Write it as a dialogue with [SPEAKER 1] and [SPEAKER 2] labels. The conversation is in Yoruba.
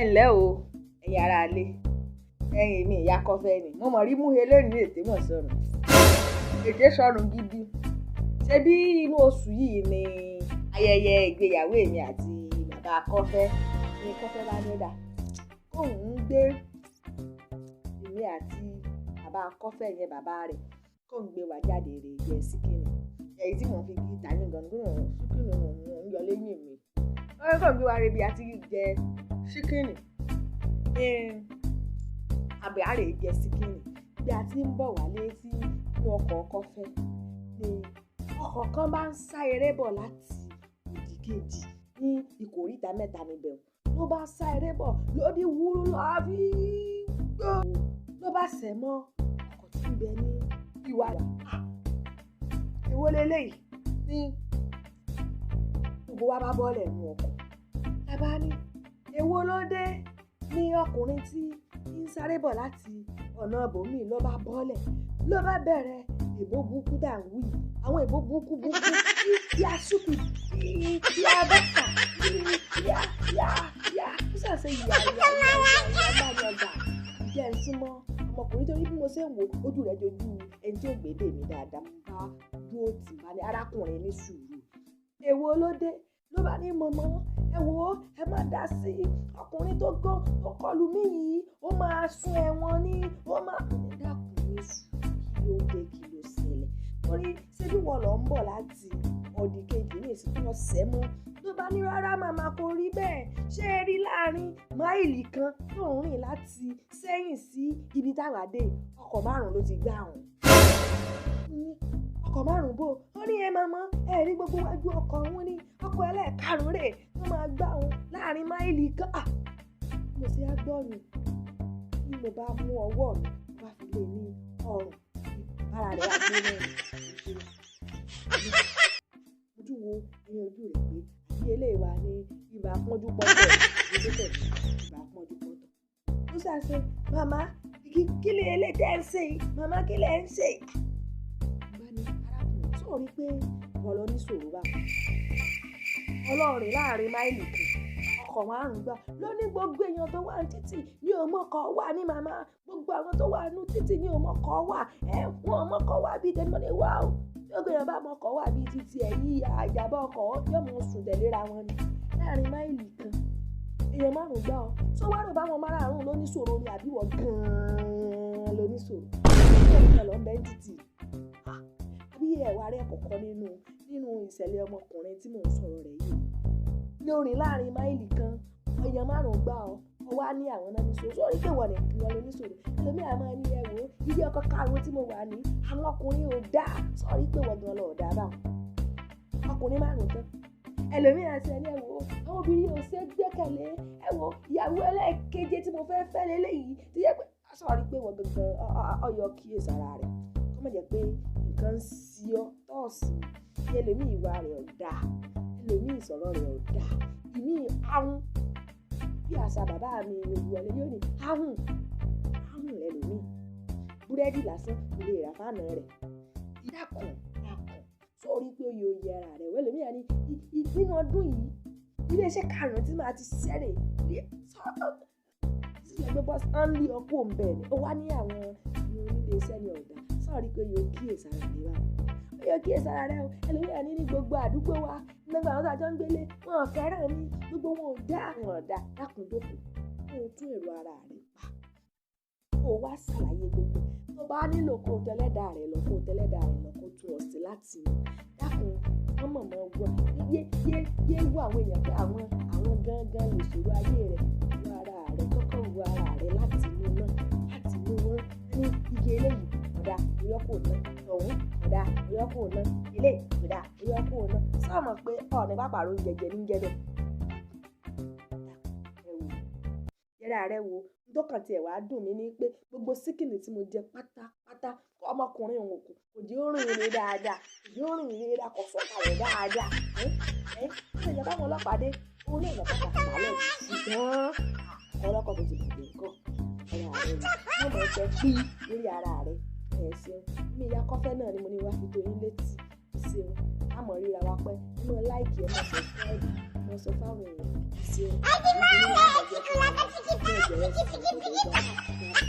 [SPEAKER 1] Ẹ ǹlẹ́ o, ẹ̀yin ará ilé, ẹ̀yin mi ìyá Kọ́fẹ́ ni. Mo mọ̀ rí mú eléyìí ní ètè mọ̀ sọnù. Ètè sọnù gidi. Ṣebí inú oṣù yìí ni ayẹyẹ ìgbéyàwó èmi àti bàbá Kọ́fẹ́ ní Kọ́fẹ́ bá ní dà. Kóun ń gbé èmi àti bàbá Kọ́fẹ́ yẹn bàbá rẹ̀ kóun gbé wa jáde rè jẹ síkìnì. Èyí tí mo fi kí ìtàní gan-an síkìnì ń yọ lẹ́yìn mi. Wọ́n kàn gbé wa rebi àti jẹ síkìnì. Àbíàrè jẹ síkìnì. Bí a ti ń bọ̀ wálé sí inú ọkọ̀ Kọ́fẹ́ ni ọkọ̀ kan bá ń sá eré bọ̀ láti òdì kejì ní ìkóríta mẹ́ta níbẹ̀. Ló bá sá eré bọ̀ lódì wúrú láàbí gbó. Ló bá sẹ̀ mọ́ ọkọ̀ tí ń bẹ ní ìwàlà. Èwo leléyìí ní gbogbo wa bá bọ́lẹ̀ nínú ọkọ̀. La bá ní èwo ló dé ní ọkùnrin tí ń sáré bọ̀ láti ọ̀nà ibòmíì ló bá bọ́lẹ̀. Ló bá bẹ̀rẹ̀ èbó burúkú dà ń wí. Àwọn èbó burúkú bí a súpì bí a bẹ́tà yá. Ó ṣàṣe ìyá ọjà jẹ́ ń súnmọ́ ọmọkùnrin torí bí mo ṣe ń wo ojú rẹ̀ jojú ẹni tí ó gbèdè mi dáadáa. Bá dúró tì bá ní arákùnrin ní sùúrù. Èwo ló dé? Ló bá ní mọ̀mọ́ ẹ wò ó ẹ má dá sí ọkùnrin tó kọlù mí yìí ó máa sún ẹ̀wọ̀n ní ó máa dákùnrin kí ló dé kí ló ṣẹlẹ̀ torí ṣé bí wọ́n lọ ń bọ̀ láti ọ̀dì kejì ní ìsìnkú ọ̀sẹ̀ mọ́. Ló bá ní rárá màmá kò rí bẹ́ẹ̀ ṣé ẹ rí láàrin máìlì kan tó ń rìn láti sẹ́yìn sí ibi táwa dé ọkọ̀ 5 ló ti gbá àwọn. Ọkọ̀ 5 bò ó ní ẹ màmá ẹ rí gbogbo wájú ọkọ̀ wọn ní ọkọ̀ ẹlẹ́ẹ̀karùn-ún rẹ̀ wọ́n máa gbá wọn láàrin máìlì kan. Mo ṣe á gbọ́ ni bí mo bá mú ọwọ́ mi bá fi lè ní ọrùn ara rẹ̀ wá gbé lẹ́yìn ojú wo ní ojú rẹ̀ pé àbí eléyìí wà ní ibà pọ́njú pọ́tọ̀ ìdókòtò ibà pọ́njú pọ́tọ̀. Ó ṣàṣe màmá kí lè eléyìí ń ṣe yìí màmá kí lè ń ṣe yìí. Bá ní arákùnrin tó rí pé ọ̀rọ̀ ní sòrò bá ọlọ́rin láàrin máìlì kan ọkọ̀ 5 gbà ló ní gbogbo èèyàn tó wà ní títì ní òmọ́kọ̀ wà ní màmá gbogbo àwọn tó wà ní títì ní òmọ́kọ̀ wà wọn òmọ́kọ̀ wà bíi tẹ̀mọ́lẹ̀ wà ó gbogbo èèyàn bá mọ́kọ̀ wà bíi títì ẹ̀yìn àjàbọ̀ ọkọ̀ yóò mọ̀ sùn tẹ̀léra wọn ni láàrin máìlì kan èèyàn 5 gbà ọ́ tó wá rò bá wọn 5 ló ní ṣòro ni àbí wọ́n gan-an ló ní ṣòro ìṣẹ̀lẹ̀ lọ ń bẹ́ títì àbí ẹ̀wà rẹ̀ kọ̀ọ̀kan nínú ìṣẹ̀lẹ̀ ọmọkùnrin tí mò ń sọ̀rọ̀ rẹ̀ yìí lórin láàrin máìlì kan èèyàn 5 gbà ọ́ wá ní àwọn náà ní ṣòro sórí pé wọ́n nìkan ló ní ṣòro ẹlòmíì àmọ́ ní ẹ̀wò ilé ọkọ̀ karùn-ún tí mo wà ní àwọn ọkùnrin ò dáa sórí pé wọ́n gan lọ ò dáa báwọn ọkùnrin 5 tán ẹlòmíì àti ẹni ẹ̀wò àwọn obìnrin ò ṣe gbẹ́kẹ̀lé ẹ̀wò ìyàwó ẹlẹ́ẹ̀keje tí mo fẹ́ lélẹ́yìí ti yẹ pé sórí pé wọ́n gangan ọyọ kíyèsára rẹ̀ kó má jẹ́ pé nǹkan ń sí ọ tọ́ọ̀sì ẹlòmíì ìwà rẹ̀ ò dáa ẹlòmíì ìsọ̀rọ̀ rẹ̀ ò dáa ìmí ahun bí àṣà bàbá mi olùwọlé yóò ní ahun lẹ́lòmíì búrẹ́dì lásán kò lè rà fáànà rẹ̀ dákun sórí pé oyè oyè ara rẹ̀ wẹ́lòmíì àní nínú ọdún yìí iléeṣẹ́ karùn-ún tí màá ti ṣẹ́rẹ̀ sọ́tọ̀ sílẹ̀ pé bọ́sì á ń lé ọkọ̀ òǹbẹ̀ ni ó wá ní àwọn oníléeṣẹ́ ní ọ̀dà sọ́ọ̀rí pé yóò kíyèsára rẹ̀ wá yóò kíyèsára rẹ̀ o ẹlòmíì àní ní gbogbo àdúgbò wa nígbà wọn tàjọ ń gbélé wọn ò fẹ́ràn mi gbogbo wọn ò dá dákúndókò kó o tún èrò ara rẹ̀ pa kó o wá ṣàlàyé gbogbo tó bá nílò kó o tẹ́lẹ̀dá rẹ̀ lọ kó o tẹ́lẹ̀dá rẹ̀ lọ kó o tún ọ̀sẹ̀ láti dákun wọ́n mọ̀mọ́ wọ yé wọ àwọn èèyàn pé àwọn gangan lè ṣòro ayé rẹ̀ wọ ara rẹ̀ kọ́kọ́ wọ ara rẹ̀ láti inú wọn ní iye eléyìí ọ̀dà ìyọ́kù náà tọ̀hún ọ̀dà ìyọ́kù náà ilé ọ̀dà ìyọ́kù náà sọ́ọ̀mọ̀ pé ọ̀nà pápárò jẹjẹ ní jẹ́bẹ̀ yẹ́ra rẹ̀ wo dọ́kàn tiẹ̀ wá dùn mí ní pé gbogbo síkìnì tí mo jẹ pátápátá ọmọkùnrin òun kò jẹ́ ó rìn ire dáadáa kò sọ̀kalẹ̀ dáadáa ṣe ìjọba àwọn ọlọ́pàá dé òun náà lọ́pàá pàtàkì ṣùgbọ́n ọlọ́kọ̀ tó ti bùdó nǹkan ara rẹ̀ wọ́n mọ̀ ẹ́ pí lórí ara rẹ̀ ẹ̀ ṣeun mi ìyá Kọ́fẹ́ náà ni mo ní wá fi tó yín létí ṣeun àmọ́ ríra wa pẹ́ nínú láìkì ẹ̀ mọ̀ sọ fáwọn èèyàn ṣeun. sí, ó dà.